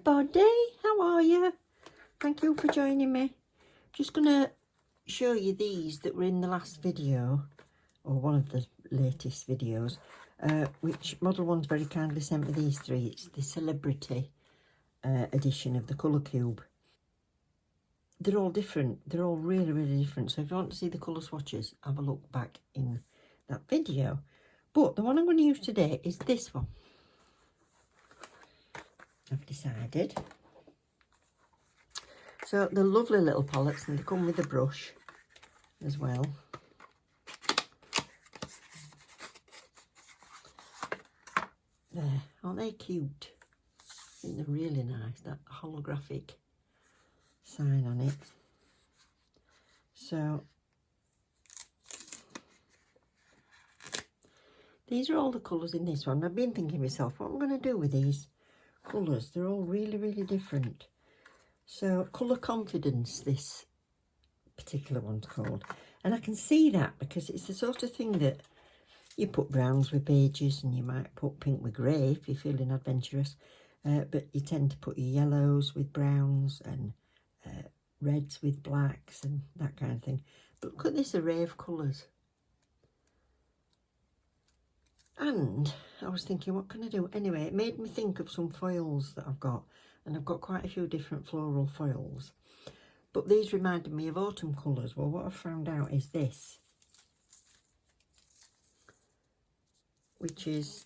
everybody, how are you? Thank you for joining me. Just gonna show you these that were in the last video, or one of the latest videos, which Modelones very kindly sent me these three. It's the celebrity edition of the colour cube. They're all different, they're all really different, so if you want to see the colour swatches, have a look back in that video. But the one I'm going to use today is this one. I've decided. So they're lovely little palettes, and they come with a brush as well. There, aren't they cute? I think they're really nice, that holographic sign on it. So these are all the colours in this one. I've been thinking to myself, what I'm going to do with these colours. They're all really different. So Colour Confidence, this particular one's called. And I can see that because it's the sort of thing that you put browns with beiges, and you might put pink with grey if you're feeling adventurous. But you tend to put your yellows with browns and reds with blacks and that kind of thing. But look at this array of colours. And I was thinking, what can I do? Anyway, it made me think of some foils that I've got. And I've got quite a few different floral foils. But these reminded me of autumn colours. Well, what I've found out is this. Which is,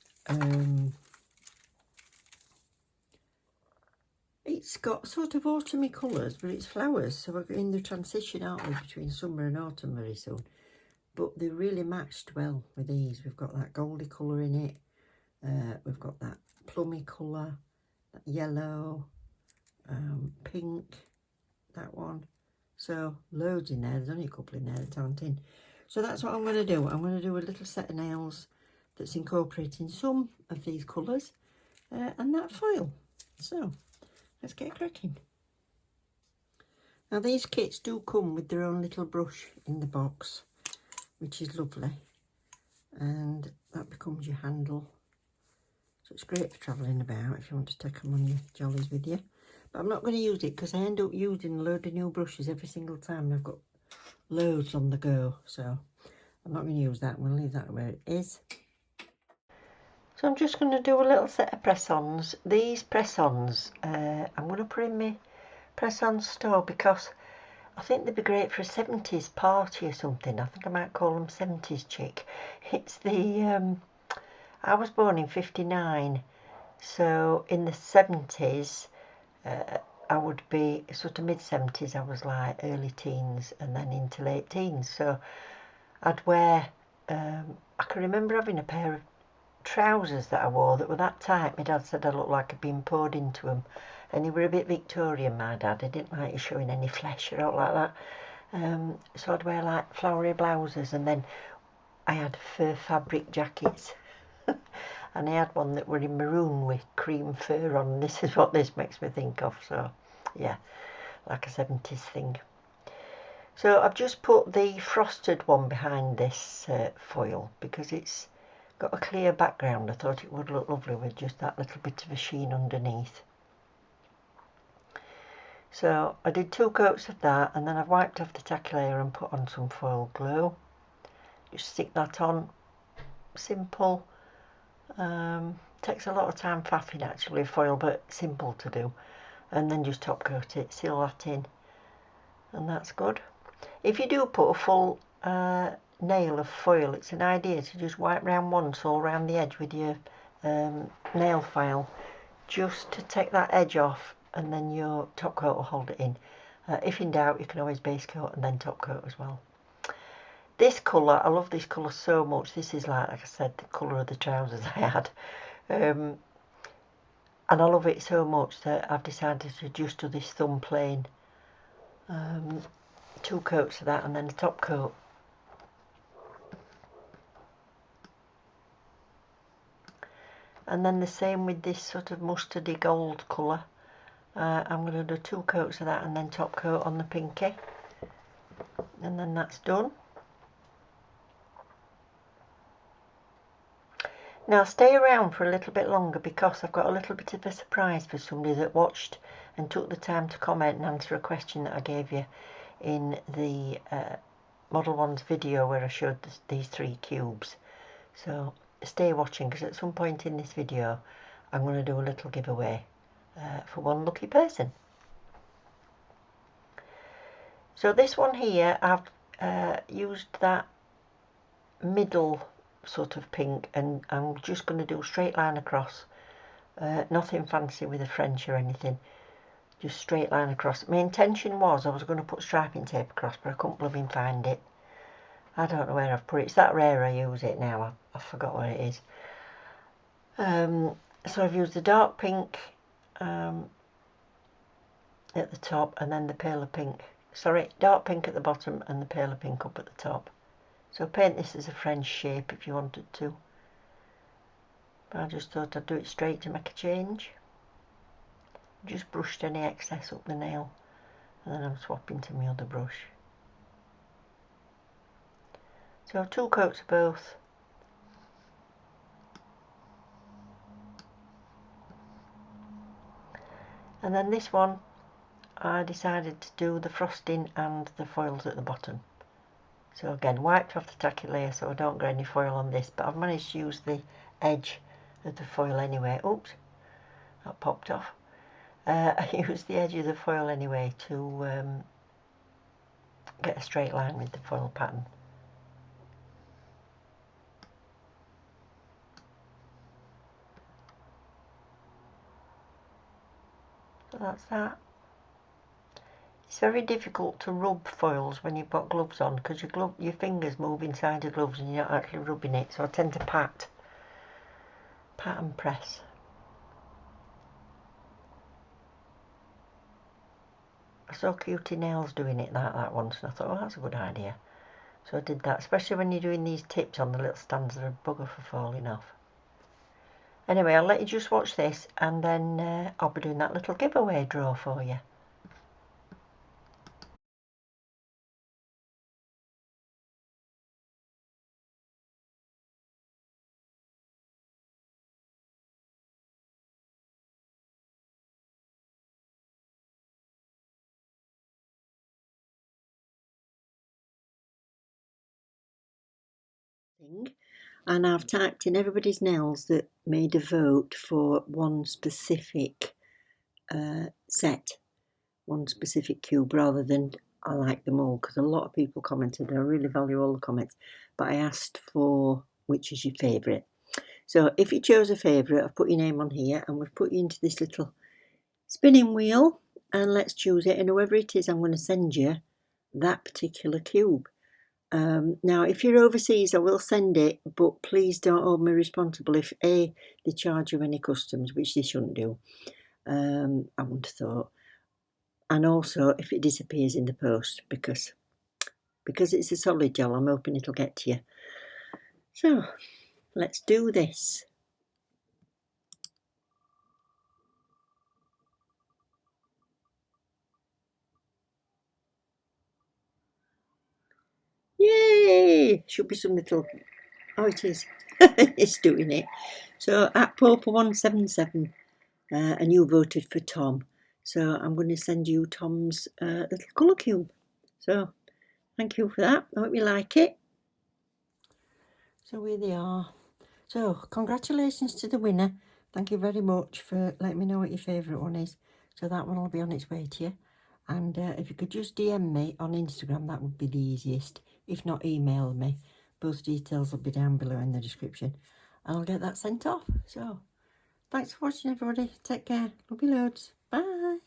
it's got sort of autumny colours, but it's flowers. So we're in the transition, aren't we, between summer and autumn very soon. But they really matched well with these. We've got that goldy colour in it. We've got that plummy colour, that yellow, pink, that one. So loads in there. There's only a couple in there that aren't in. So that's what I'm going to do. I'm going to do a little set of nails that's incorporating some of these colours and that foil. So let's get cracking. Now these kits do come with their own little brush in the box, which is lovely, and that becomes your handle. So it's great for travelling about if you want to take them on your jollies with you. But I'm not going to use it because I end up using a load of new brushes every single time. I've got loads on the go, so I'm not going to use that. I'm going to leave that where it is. So I'm just going to do a little set of press-ons. These press-ons, I'm going to put in my press-on store because I think they'd be great for a 70s party or something. I think I might call them 70s Chic. It's the, I was born in 59, so in the 70s, I would be sort of mid-70s, I was like early teens and then into late teens. So I'd wear, I can remember having a pair of trousers that I wore that were that tight. My dad said I looked like I'd been poured into them. And he were a bit Victorian, my dad. He didn't like you showing any flesh or out like that. So I'd wear like flowery blouses, and then I had fur fabric jackets. And I had one that were in maroon with cream fur on. This is what this makes me think of. So yeah, like a 70s thing. So I've just put the frosted one behind this foil because it's got a clear background. I thought it would look lovely with just that little bit of a sheen underneath. So I did 2 coats of that, and then I've wiped off the tacky layer and put on some foil glue. Just stick that on. Simple. Takes a lot of time faffing actually, foil, but simple to do. And then just top coat it, seal that in, and that's good. If you do put a full nail of foil, it's an idea to just wipe round once all round the edge with your nail file, just to take that edge off, and then your top coat will hold it in. If in doubt, you can always base coat and then top coat as well. This colour, I love this colour so much. This is like I said, the colour of the trousers I had. And I love it so much that I've decided to just do this thumb plain. 2 coats of that and then a top coat. And then the same with this sort of mustardy gold colour. I'm going to do 2 coats of that and then top coat on the pinky. And then that's done. Now stay around for a little bit longer because I've got a little bit of a surprise for somebody that watched and took the time to comment and answer a question that I gave you in the Modelones video where I showed these 3 cubes. So stay watching because at some point in this video I'm going to do a little giveaway for one lucky person. So this one here, I've used that middle sort of pink, and I'm just going to do a straight line across. Nothing fancy with a French or anything, just straight line across. My intention was I was going to put striping tape across, but I couldn't blooming find it. I don't know where I've put it. It's that rare I use it now. I forgot where it is. So I've used the dark pink at the top, and then the paler pink. Sorry, dark pink at the bottom and the paler pink up at the top. So paint this as a French shape if you wanted to. But I just thought I'd do it straight to make a change. Just brushed any excess up the nail, and then I'm swapping to my other brush. So 2 coats of both. And then this one, I decided to do the frosting and the foils at the bottom. So again, wiped off the tacky layer so I don't get any foil on this, but I've managed to use the edge of the foil anyway. Oops, that popped off. I used the edge of the foil anyway to get a straight line with the foil pattern. So that's that. It's very difficult to rub foils when you've got gloves on because your fingers move inside the gloves and you're not actually rubbing it. So I tend to pat and press. I saw Cutie Nails doing it that once, and I thought, oh, that's a good idea. So I did that, especially when you're doing these tips on the little stands that are a bugger for falling off. Anyway, I'll let you just watch this, and then I'll be doing that little giveaway draw for you. And I've typed in everybody's nails that made a vote for one specific set, one specific cube, rather than I like them all, because a lot of people commented. I really value all the comments, but I asked for which is your favourite. So if you chose a favourite, I've put your name on here, and we've put you into this little spinning wheel, and let's choose it, and whoever it is, I'm going to send you that particular cube. Now, if you're overseas, I will send it, but please don't hold me responsible if they charge you any customs, which they shouldn't do. I wouldn't have thought. And also, if it disappears in the post, because it's a solid gel, I'm hoping it'll get to you. So, let's do this. Yay! Should be some little... Oh, it is. It's doing it. So, at Popa177, and you voted for Tom. So, I'm going to send you Tom's little colour cube. So, thank you for that. I hope you like it. So, here they are. So, congratulations to the winner. Thank you very much for letting me know what your favourite one is. So, that one will be on its way to you. And if you could just DM me on Instagram, that would be the easiest. If not, email me. Both details will be down below in the description. And I'll get that sent off. So, thanks for watching, everybody. Take care. Love you loads. Bye.